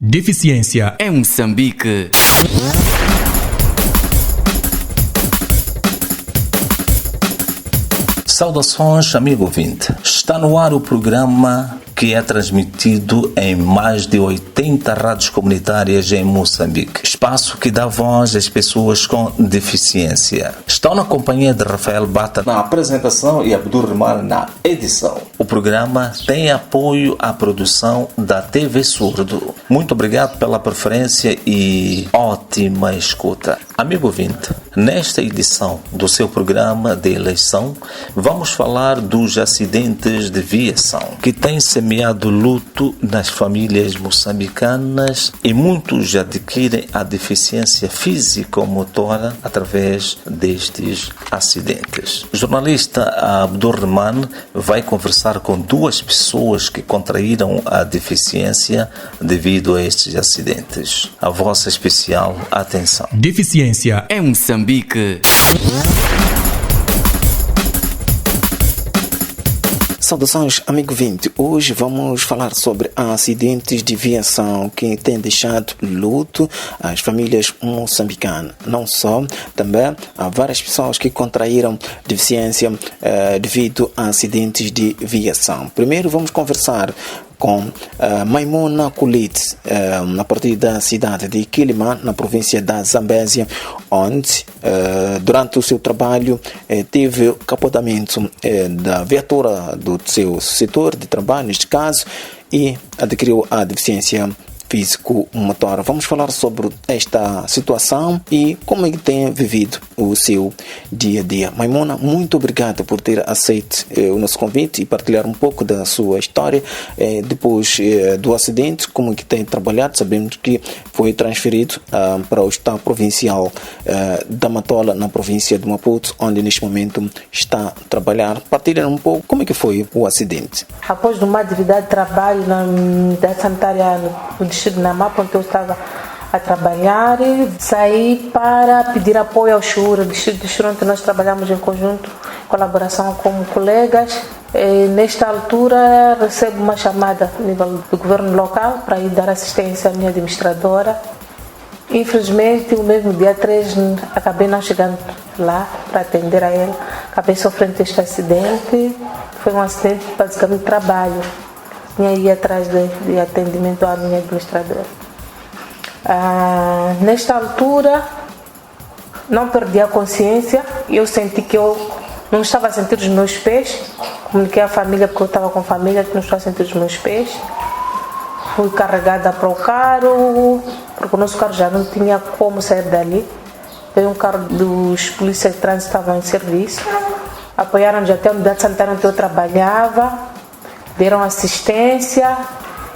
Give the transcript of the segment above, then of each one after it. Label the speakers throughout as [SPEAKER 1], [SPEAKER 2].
[SPEAKER 1] Deficiência
[SPEAKER 2] em Moçambique.
[SPEAKER 3] Saudações, amigo ouvinte. Está no ar o programa que é transmitido em mais de 80 rádios comunitárias em Moçambique. Espaço que dá voz às pessoas com deficiência. Estão na companhia de Rafael Bata na apresentação e Abdur Rahman na edição. O programa tem apoio à produção da TV Surdo. Muito obrigado pela preferência e ótima escuta. Amigo ouvinte, nesta edição do seu programa de eleição, vamos falar dos acidentes de viação, que têm semeado luto nas famílias moçambicanas e muitos adquirem a deficiência físico-motora através destes acidentes. O jornalista Abdur Rahman vai conversar com duas pessoas que contraíram a deficiência devido a estes acidentes. A vossa especial atenção.
[SPEAKER 1] Deficiência
[SPEAKER 2] em Moçambique.
[SPEAKER 4] Saudações, amigo 20. Hoje vamos falar sobre acidentes de viação que têm deixado luto às famílias moçambicanas. Não só, também há várias pessoas que contraíram deficiência devido a acidentes de viação. Primeiro vamos conversar com Maimuna Kulit, a partir da cidade de Quilima, na província da Zambésia, onde, durante o seu trabalho, teve capotamento da viatura do seu setor de trabalho, neste caso, e adquiriu a deficiência físico-motora. Vamos falar sobre esta situação e como é que tem vivido o seu dia a dia. Maimuna, muito obrigado por ter aceito o nosso convite e partilhar um pouco da sua história depois do acidente, como é que tem trabalhado. Sabemos que foi transferido para o estado provincial da Matola, na província de Maputo, onde neste momento está a trabalhar. Partilhar um pouco como é que foi o acidente.
[SPEAKER 5] Após uma atividade de trabalho na unidade sanitária no distrito de Namapa, onde eu estava a trabalhar, saí para pedir apoio ao Shura, distrito de Shura, onde nós trabalhamos em conjunto, colaboração com colegas. Nesta altura recebo uma chamada a nível do governo local para ir dar assistência à minha administradora. Infelizmente, o mesmo dia 3 acabei não chegando lá para atender a ela. Acabei sofrendo este acidente. Foi um acidente basicamente de trabalho. Tinha ido atrás de atendimento à minha administradora. Nesta altura, não perdi a consciência. Eu senti que eu não estava a sentir os meus pés. Comuniquei à família, porque eu estava com família, que não estava a sentir os meus pés. Fui carregada para o carro, porque o nosso carro já não tinha como sair dali. Veio um carro dos polícias de trânsito que estavam em serviço. Apoiaram-nos até a unidade sanitária onde eu trabalhava. Deram assistência,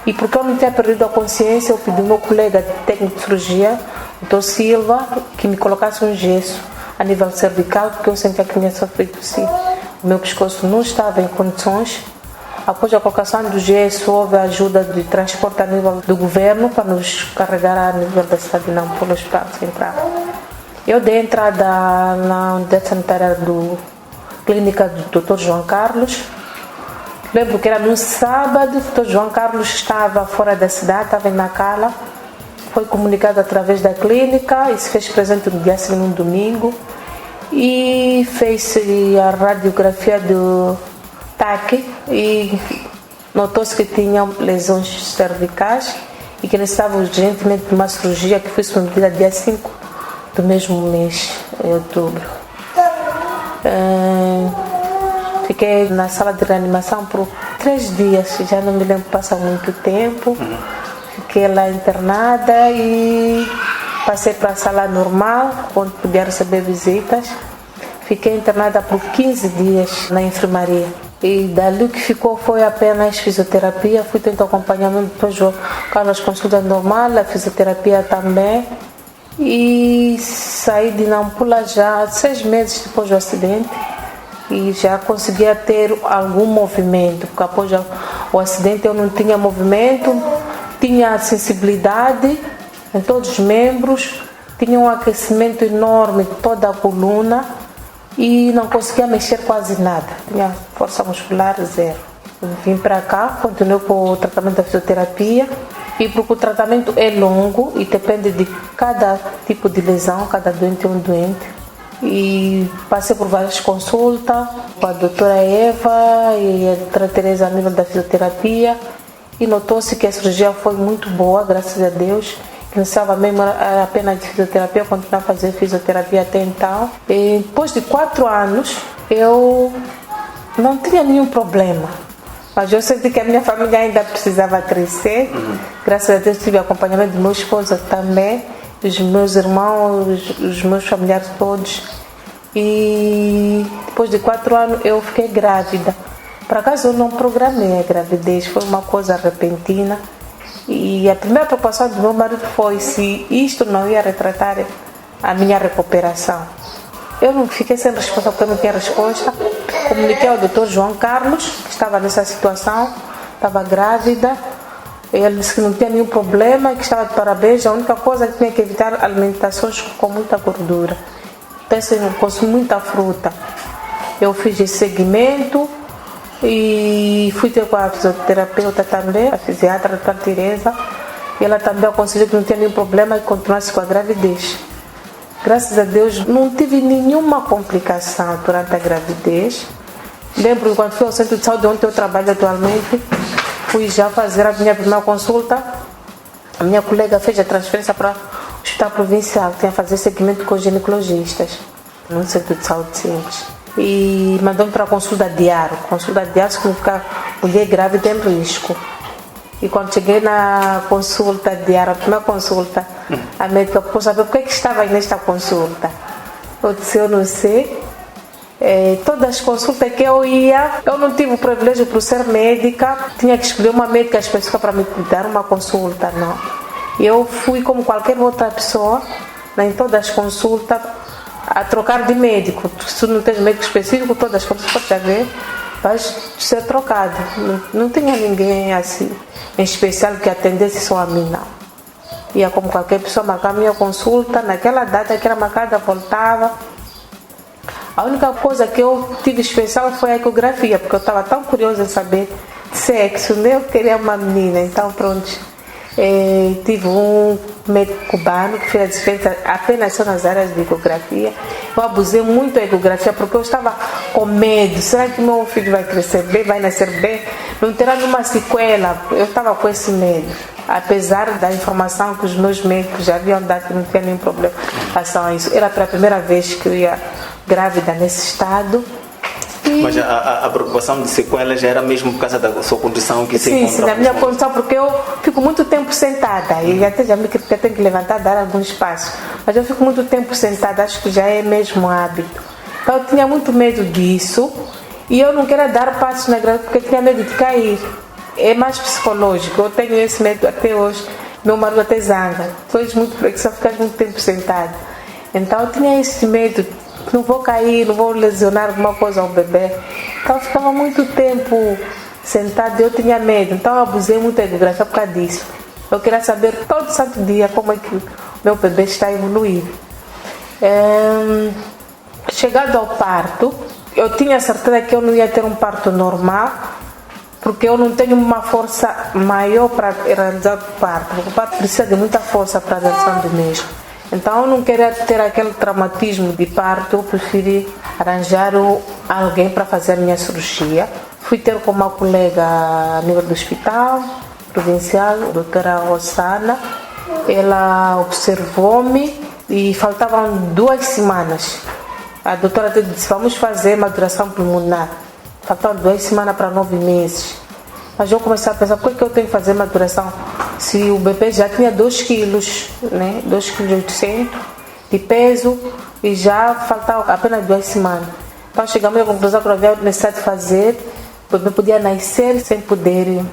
[SPEAKER 5] e porque eu não tinha perdido a consciência, eu pedi ao meu colega técnico de cirurgia, o Dr. Silva, que me colocasse um gesso a nível cervical, porque eu sentia que tinha sofrido sim. O meu pescoço não estava em condições. Após a colocação do gesso, houve a ajuda de transporte a nível do governo para nos carregar a nível da cidade de Nampula, no Hospital Central. Eu dei entrada na unidade sanitária do clínica do Dr. João Carlos. Lembro que era no sábado, o Dr. João Carlos estava fora da cidade, estava em Nacala. Foi comunicado através da clínica e se fez presente no dia seguinte, no domingo. E fez-se a radiografia do TAC e notou-se que tinha lesões cervicais e que necessitava urgentemente de uma cirurgia que foi submetida dia 5 do mesmo mês, em outubro. Fiquei na sala de reanimação por 3 dias, já não me lembro, passa muito tempo. Fiquei lá internada e passei para a sala normal, onde podia receber visitas. Fiquei internada por 15 dias na enfermaria. E dali o que ficou foi apenas fisioterapia. Fui tendo acompanhamento depois do Carlos, consulta normal, a fisioterapia também. E saí de Nampula já 6 meses depois do acidente. E já conseguia ter algum movimento, porque após o acidente eu não tinha movimento, tinha sensibilidade em todos os membros, tinha um aquecimento enorme de toda a coluna e não conseguia mexer quase nada, tinha força muscular zero. Vim para cá, continuei com o tratamento da fisioterapia E porque o tratamento é longo e depende de cada tipo de lesão, cada doente é um doente. E passei por várias consultas com a doutora Eva e a doutora Teresa a nível da fisioterapia. E notou-se que a cirurgia foi muito boa, graças a Deus. Que não estava mesmo apenas de fisioterapia, eu continuei a fazer fisioterapia até então. E depois de 4 anos, eu não tinha nenhum problema. Mas eu senti que a minha família ainda precisava crescer. Graças a Deus tive acompanhamento do meu esposo também, dos meus irmãos, os meus familiares todos. E depois de 4 anos eu fiquei grávida. Por acaso eu não programei a gravidez, foi uma coisa repentina. E a primeira preocupação do meu marido foi se isto não ia retratar a minha recuperação. Eu não fiquei sem resposta porque eu não tinha resposta. Comuniquei ao Dr. João Carlos, que estava nessa situação, estava grávida. Ele disse que não tinha nenhum problema, que estava de parabéns. A única coisa que tinha que evitar alimentações com muita gordura. Então, eu consumo muita fruta. Eu fiz esse segmento. E fui ter com a fisioterapeuta também, a fisiatra, a doutora Teresa, e ela também aconselhou que não tinha nenhum problema e continuasse com a gravidez. Graças a Deus não tive nenhuma complicação durante a gravidez. Lembro que quando fui ao centro de saúde onde eu trabalho atualmente, fui já fazer a minha primeira consulta. A minha colega fez a transferência para o hospital provincial, que tinha a fazer seguimento com ginecologistas, no centro de saúde simples. E mandou-me para a consulta diária. Consulta diária significa mulher grávida em risco. E quando cheguei na consulta diária, a primeira consulta, a médica ficou saber por que estava nesta consulta. Eu disse, eu não sei. Todas as consultas que eu ia, eu não tive o privilégio por ser médica, tinha que escolher uma médica específica para me dar uma consulta, não. Eu fui como qualquer outra pessoa, em todas as consultas, a trocar de médico. Se não tens médico específico, todas as coisas pode haver, vais ser trocado. Não tinha ninguém assim, em especial, que atendesse só a mim, não. Ia como qualquer pessoa marcar a minha consulta, naquela data que era marcada, voltava. A única coisa que eu tive especial foi a ecografia, porque eu estava tão curiosa em saber sexo, né? Eu queria uma menina, então pronto. Tive um médico cubano que fez a dispensa apenas só nas áreas de ecografia. Eu abusei muito da ecografia porque eu estava com medo. Será que meu filho vai crescer bem, vai nascer bem? Não terá nenhuma sequela? Eu estava com esse medo. Apesar da informação que os meus médicos já haviam dado que não tinha nenhum problema em relação a isso. Era para a primeira vez que eu ia grávida nesse estado.
[SPEAKER 4] Mas a preocupação de sequela já era mesmo por causa da sua condição que se encontra?
[SPEAKER 5] Sim, na minha condição, porque eu fico muito tempo sentada e até já me que eu tenho que levantar, dar alguns passos. Mas eu fico muito tempo sentada, acho que já é mesmo hábito. Então eu tinha muito medo disso e eu não queria dar passos na gravidez porque eu tinha medo de cair. É mais psicológico, eu tenho esse medo até hoje. Meu marido até zanga, tu és muito flexível, ficas muito tempo sentado. Então eu tinha esse medo. Não vou cair, não vou lesionar alguma coisa ao bebê. Então eu ficava muito tempo sentada e eu tinha medo. Então eu abusei muito da ecografia por causa disso. Eu queria saber todo santo dia como é que o meu bebê está evoluindo. Chegado ao parto, eu tinha certeza que eu não ia ter um parto normal, porque eu não tenho uma força maior para realizar o parto. Porque o parto precisa de muita força para a realização do mesmo. Então eu não queria ter aquele traumatismo de parto, eu preferi arranjar alguém para fazer a minha cirurgia. Fui ter com uma colega a nível do hospital provincial, a doutora Rosana. Ela observou-me e faltavam 2 semanas. A doutora disse, vamos fazer maturação pulmonar. Faltavam 2 semanas para 9 meses. Mas eu comecei a pensar, por que eu tenho que fazer maturação? Se o bebê já tinha 2 quilos, né? 2,8 kg de peso e já faltava apenas 2 semanas. Então chegamos à conclusão que não havia necessidade de fazer, o bebê podia nascer sem poder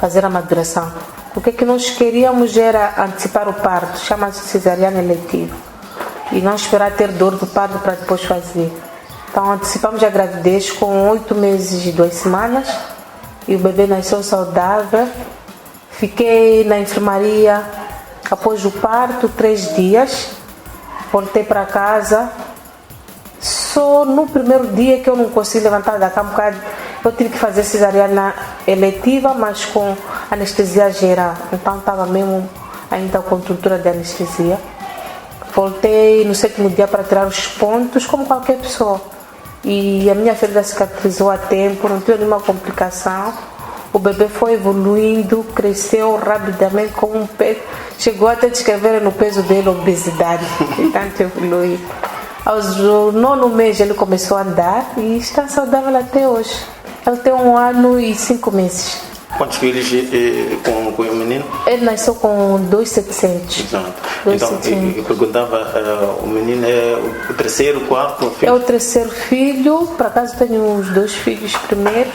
[SPEAKER 5] fazer a maturação. O que nós queríamos era antecipar o parto, chama-se cesariana eletiva. E não esperar ter dor do parto para depois fazer. Então antecipamos a gravidez com 8 meses e 2 semanas. E o bebê nasceu saudável. Fiquei na enfermaria após o parto 3 dias. Voltei para casa. Só no primeiro dia que eu não consegui levantar da cama, eu tive que fazer cesariana eletiva, mas com anestesia geral. Então estava mesmo ainda com tortura de anestesia. Voltei no 7º dia para tirar os pontos, como qualquer pessoa. E a minha ferida cicatrizou a tempo, não teve nenhuma complicação. O bebê foi evoluindo, cresceu rapidamente como um peso. Chegou até descrever no peso dele obesidade, de tanto evoluir. Aos 9º mês ele começou a andar e está saudável até hoje. Ele tem 1 ano e 5 meses.
[SPEAKER 4] Quantos filhos com o menino?
[SPEAKER 5] Ele nasceu com 2,700.
[SPEAKER 4] Exato. Então, eu perguntava, o menino é o 3º, 4º filho?
[SPEAKER 5] É o 3º filho, por acaso tenho os 2 filhos primeiros.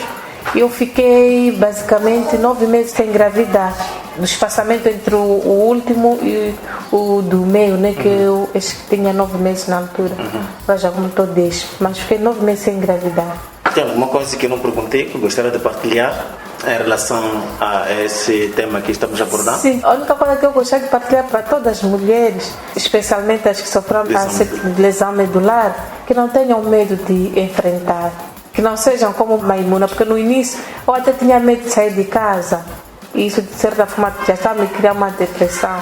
[SPEAKER 5] E eu fiquei basicamente 9 meses sem engravidar. No espaçamento entre o último e o do meio, né? Que eu tinha 9 meses na altura. Ela já aumentou 10, mas fiquei 9 meses sem engravidar.
[SPEAKER 4] Tem alguma coisa que eu não perguntei que eu gostaria de partilhar em relação a esse tema que estamos a abordar?
[SPEAKER 5] Sim, a única coisa que eu gostaria de partilhar para todas as mulheres, especialmente as que sofreram de lesão medular, que não tenham medo de enfrentar. Que não sejam como Maimuna, porque no início eu até tinha medo de sair de casa. E isso, de certa forma, já estava me criando uma depressão.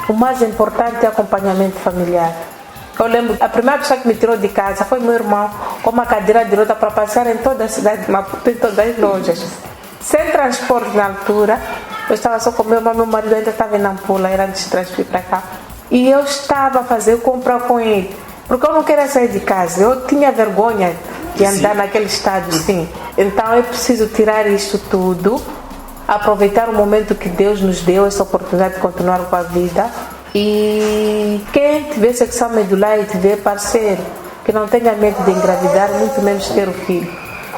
[SPEAKER 5] O mais importante é o acompanhamento familiar. Eu lembro, a primeira pessoa que me tirou de casa foi meu irmão, com uma cadeira de roda para passear em toda a cidade de Maputo, em todas as lojas. Sem transporte na altura, eu estava só com meu irmão, meu marido ainda estava em Nampula, era antes de transferir para cá. E eu estava a fazer compra com ele, porque eu não queria sair de casa, eu tinha vergonha de andar naquele estado, sim. Então é preciso tirar isto tudo, aproveitar o momento que Deus nos deu, essa oportunidade de continuar com a vida. E quem tiver secção medular e tiver parceiro, que não tenha medo de engravidar, muito menos ter o filho.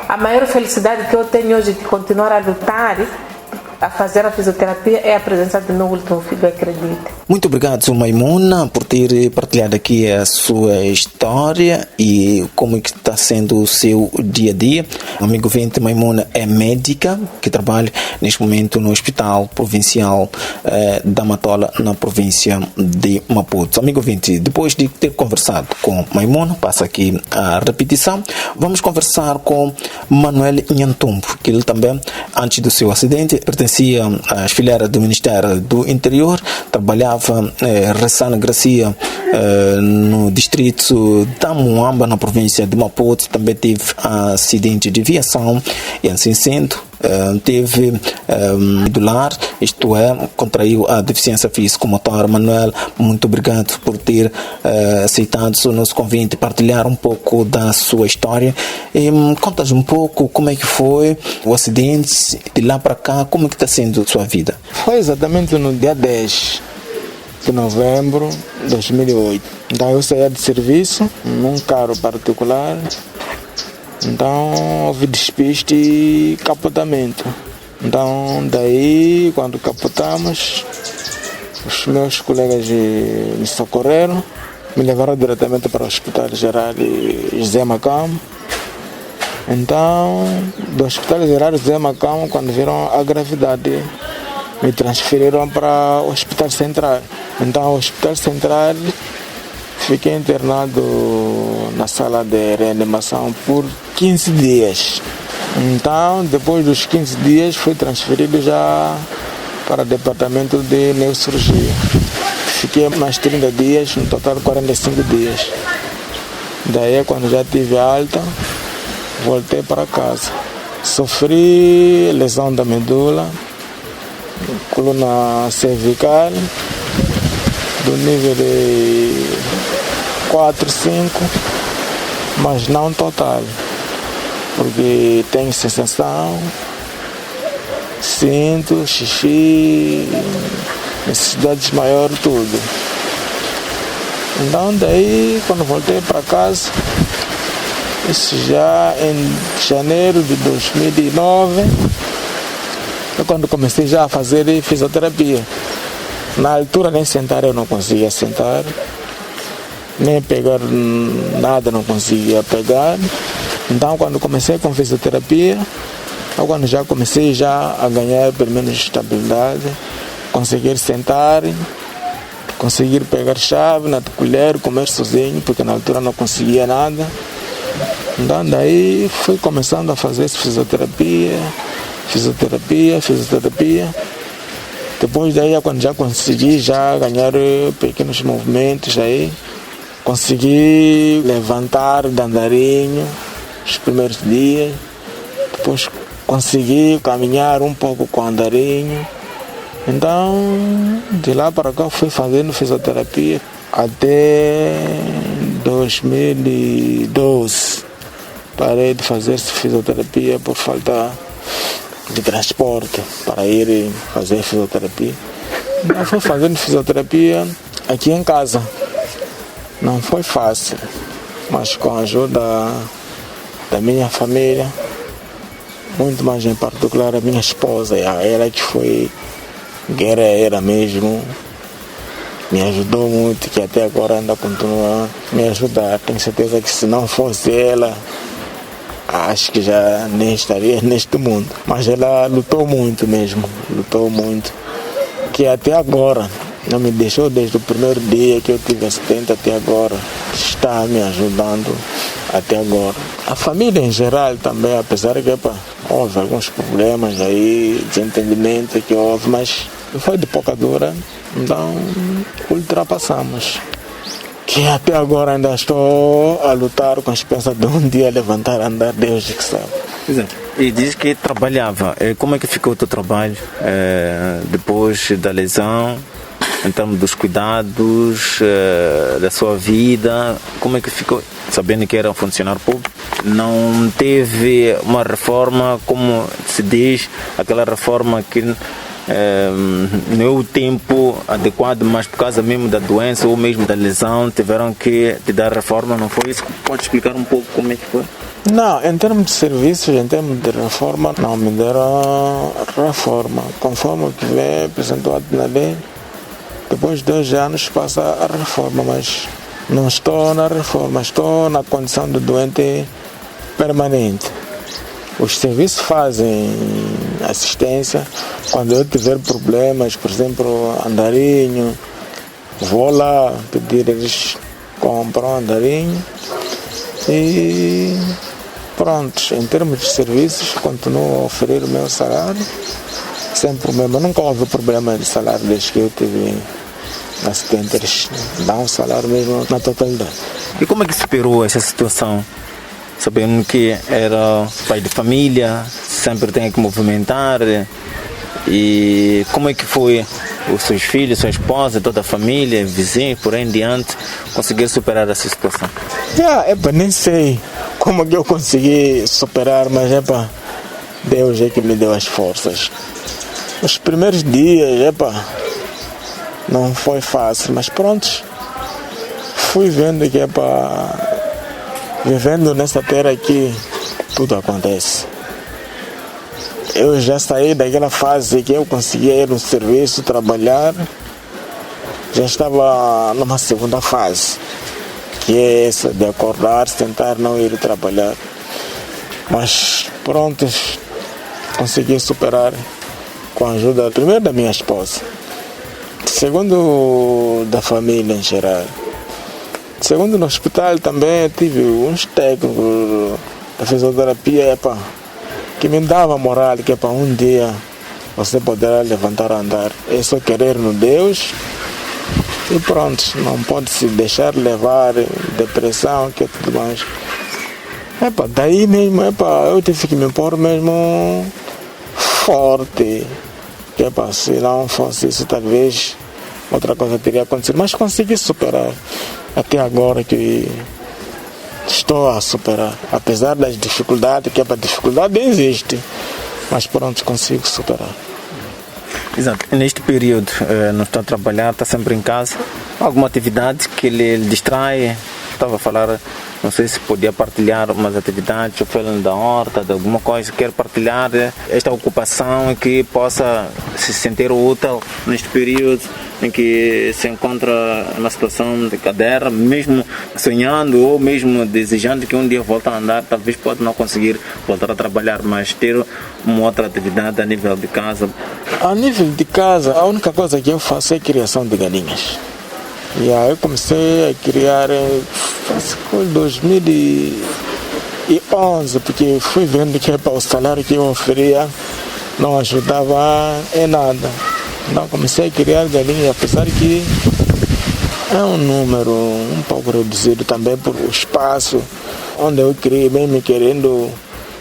[SPEAKER 5] A maior felicidade que eu tenho hoje de continuar a lutar, a fazer a fisioterapia, é a presença do meu último filho, acredite.
[SPEAKER 4] Muito obrigado, Maimuna, por ter partilhado aqui a sua história e como que está sendo o seu dia a dia. O amigo ouvinte, Maimuna é médica que trabalha neste momento no Hospital Provincial da Matola, na província de Maputo. Amigo ouvinte, depois de ter conversado com Maimuna, passa aqui a repetição, vamos conversar com Manuel Nhantumbo, que ele também, antes do seu acidente, pertencia às fileiras do Ministério do Interior, trabalhava Ressana Gracia no distrito da Muamba, na província de Maputo. Também teve acidente de viação e, assim sendo, teve medular, isto é, contraiu a deficiência físico-motora. Manuel, muito obrigado por ter aceitado o nosso convite e partilhar um pouco da sua história. Conta-nos um pouco como é que foi o acidente de lá para cá, como é que está sendo a sua vida?
[SPEAKER 1] Foi exatamente no dia 10 de novembro de 2008. Então eu saía de serviço num carro particular. Então houve despiste e capotamento. Então daí, quando capotamos, os meus colegas me socorreram, me levaram diretamente para o Hospital Geral José Macamo. Então, do Hospital Geral José Macamo, quando viram a gravidade, me transferiram para o Hospital Central. Então, o Hospital Central, fiquei internado na sala de reanimação por 15 dias. Então, depois dos 15 dias, fui transferido já para o departamento de neurocirurgia. Fiquei mais 30 dias, no total 45 dias. Daí, quando já tive alta, voltei para casa. Sofri lesão da medula, coluna cervical, do nível de 4, 5, mas não total, porque tenho sensação, sinto, xixi, necessidades maiores, tudo. Então daí, quando voltei para casa, isso já em janeiro de 2009, é quando comecei já a fazer fisioterapia. Na altura nem sentar eu não conseguia sentar, nem pegar nada não conseguia pegar. Então quando comecei com fisioterapia, eu quando já comecei já a ganhar pelo menos estabilidade, conseguir sentar, conseguir pegar chave na colher, comer sozinho, porque na altura não conseguia nada. Então daí fui começando a fazer fisioterapia, fisioterapia. Depois daí, quando já consegui ganhar pequenos movimentos aí, consegui levantar de andarinho os primeiros dias, depois consegui caminhar um pouco com andarinho. Então, de lá para cá fui fazendo fisioterapia até 2012. Parei de fazer fisioterapia por falta de transporte para ir fazer fisioterapia. Então fui fazendo fisioterapia aqui em casa. Não foi fácil, mas com a ajuda da minha família, muito mais em particular a minha esposa, ela que foi guerreira mesmo, me ajudou muito, que até agora ainda continua a me ajudar. Tenho certeza que se não fosse ela, acho que já nem estaria neste mundo. Mas ela lutou muito mesmo, que até agora não me deixou desde o primeiro dia que eu tive acidente até agora. Está me ajudando até agora. A família em geral também, apesar que houve alguns problemas aí, desentendimento que houve, mas foi de pouca dura, então ultrapassamos. Que até agora ainda estou a lutar com a esperança de um dia levantar, andar, Deus que sabe.
[SPEAKER 4] Exato. E diz que trabalhava. Como é que ficou o teu trabalho depois da lesão, em termos dos cuidados da sua vida? Como é que ficou? Sabendo que era um funcionário público, não teve uma reforma, como se diz, aquela reforma que não é o tempo adequado, mas por causa mesmo da doença ou mesmo da lesão, tiveram que te dar reforma, não foi isso? Pode explicar um pouco como é que foi?
[SPEAKER 1] Não, em termos de serviços, em termos de reforma, não me deram reforma. Conforme o que vem apresentado na lei, depois de 2 anos passa a reforma, mas não estou na reforma, estou na condição de doente permanente. Os serviços fazem assistência. Quando eu tiver problemas, por exemplo, andarinho, vou lá pedir, eles compram andarinho e pronto. Em termos de serviços, continuo a oferecer o meu salário sem problema. Nunca houve problema de salário desde que eu tive acidente. Eles dão um salário mesmo na totalidade.
[SPEAKER 4] E como é que superou essa situação? Sabendo que era pai de família, sempre tem que movimentar. E como é que foi os seus filhos, sua esposa, toda a família, vizinhos, por aí em diante, conseguir superar essa situação?
[SPEAKER 1] Nem sei como que eu consegui superar, mas Deus é que me deu as forças. Os primeiros dias, não foi fácil, mas pronto, fui vendo que vivendo nessa terra aqui, tudo acontece. Eu já saí daquela fase que eu conseguia ir no serviço, trabalhar. Já estava numa segunda fase, que é essa de acordar, tentar não ir trabalhar. Mas pronto, consegui superar com a ajuda, primeiro da minha esposa, segundo da família em geral. Segundo, no hospital também tive uns técnicos da fisioterapia que me dava moral, que um dia você poderá levantar a andar. É só querer no Deus e pronto, não pode se deixar levar depressão, que é tudo mais. Daí mesmo, eu tive que me pôr mesmo forte, que se não fosse isso, talvez outra coisa teria acontecido, mas consegui superar. Até agora que estou a superar, apesar das dificuldades, que a dificuldade existe, mas pronto, consigo superar.
[SPEAKER 4] Exato. Neste período, não está a trabalhar, está sempre em casa. Alguma atividade que lhe distrai? Estava a falar, não sei se podia partilhar umas atividades, ou falando da horta, de alguma coisa, quer partilhar esta ocupação que possa se sentir útil neste período em que se encontra numa situação de cadeira, mesmo sonhando ou mesmo desejando que um dia volte a andar, talvez pode não conseguir voltar a trabalhar, mas ter uma outra atividade a nível de casa.
[SPEAKER 1] A nível de casa, a única coisa que eu faço é a criação de galinhas. E aí eu comecei a criar em 2011, porque fui vendo que o salário que eu oferia não ajudava em nada. Então comecei a criar galinhas, apesar que é um número um pouco reduzido também por o espaço onde eu criei, bem me querendo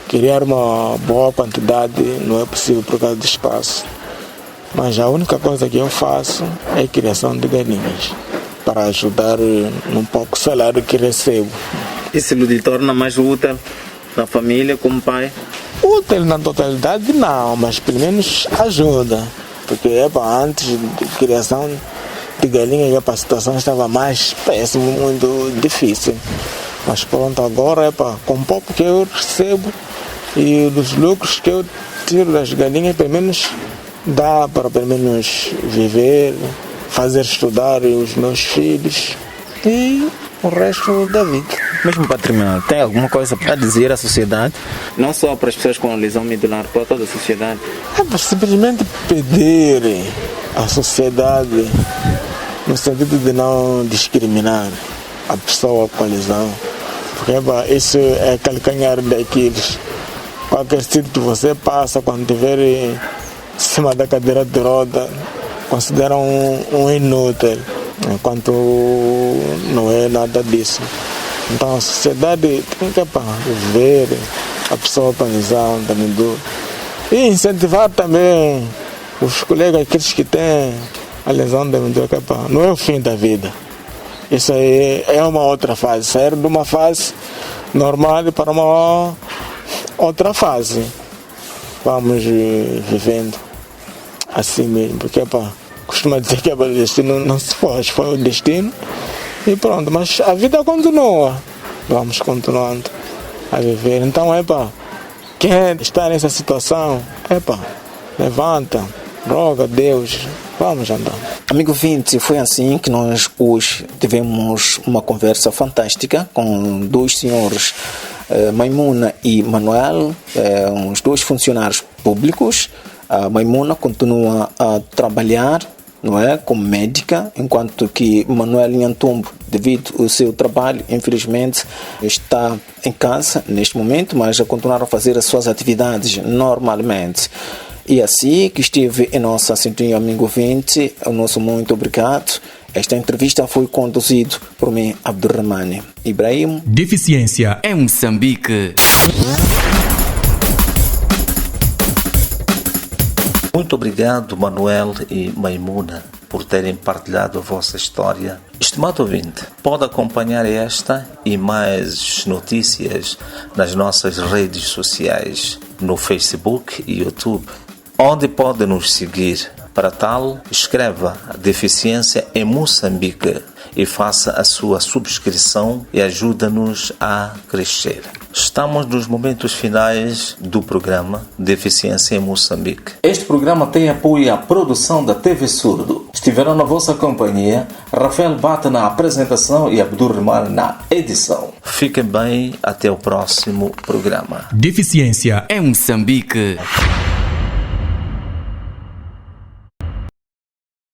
[SPEAKER 1] criar uma boa quantidade, não é possível por causa do espaço. Mas a única coisa que eu faço é a criação de galinhas, para ajudar num pouco o salário que recebo.
[SPEAKER 4] Isso lhe torna mais útil na família como pai?
[SPEAKER 1] Útil na totalidade não, mas pelo menos ajuda. Porque antes de criação de galinhas a situação estava mais péssima, muito difícil. Mas pronto, agora com o pouco que eu recebo e dos lucros que eu tiro das galinhas, pelo menos dá para pelo menos viver, fazer estudar os meus filhos e o resto da vida.
[SPEAKER 4] Mesmo para terminar, tem alguma coisa para dizer à sociedade? Não só para as pessoas com lesão medular, para toda a sociedade.
[SPEAKER 1] Simplesmente pedir à sociedade no sentido de não discriminar a pessoa com lesão. Porque isso é calcanhar daqueles. Qualquer sítio que você passa, quando estiver em cima da cadeira de roda, consideram um inútil, enquanto não é nada disso. Então a sociedade tem que ver a pessoa com lesão da medula e incentivar também os colegas, aqueles que têm a lesão da medula, que não é o fim da vida. Isso aí é uma outra fase, sair de uma fase normal para uma outra fase. Vamos vivendo assim mesmo, porque costuma dizer que o destino não se foge, foi o destino e pronto, mas a vida continua, vamos continuando a viver. Então quem está nessa situação, levanta, roga a Deus, vamos andar.
[SPEAKER 4] Amigo Vinte, foi assim que nós hoje tivemos uma conversa fantástica com dois senhores, Maimuna e Manuel, uns dois funcionários públicos. A Maimuna continua a trabalhar, não é, como médica, enquanto que Manuel Nhantumbo, devido ao seu trabalho, infelizmente está em casa neste momento, mas a continuar a fazer as suas atividades normalmente. E assim que esteve em nossa sintonia, amigo Vinte, o nosso muito obrigado. Esta entrevista foi conduzida por mim, Abdurrahmane Ibrahim.
[SPEAKER 2] Deficiência em Moçambique.
[SPEAKER 3] Muito obrigado, Manuel e Maimuna, por terem partilhado a vossa história. Estimado ouvinte, pode acompanhar esta e mais notícias nas nossas redes sociais, no Facebook e YouTube, onde pode nos seguir. Para tal, escreva Deficiência em Moçambique e faça a sua subscrição e ajuda-nos a crescer. Estamos nos momentos finais do programa Deficiência em Moçambique. Este programa tem apoio à produção da TV Surdo. Estiveram na vossa companhia Rafael Bata na apresentação e Abdurrahmane na edição. Fiquem bem, até o próximo programa.
[SPEAKER 2] Deficiência em Moçambique.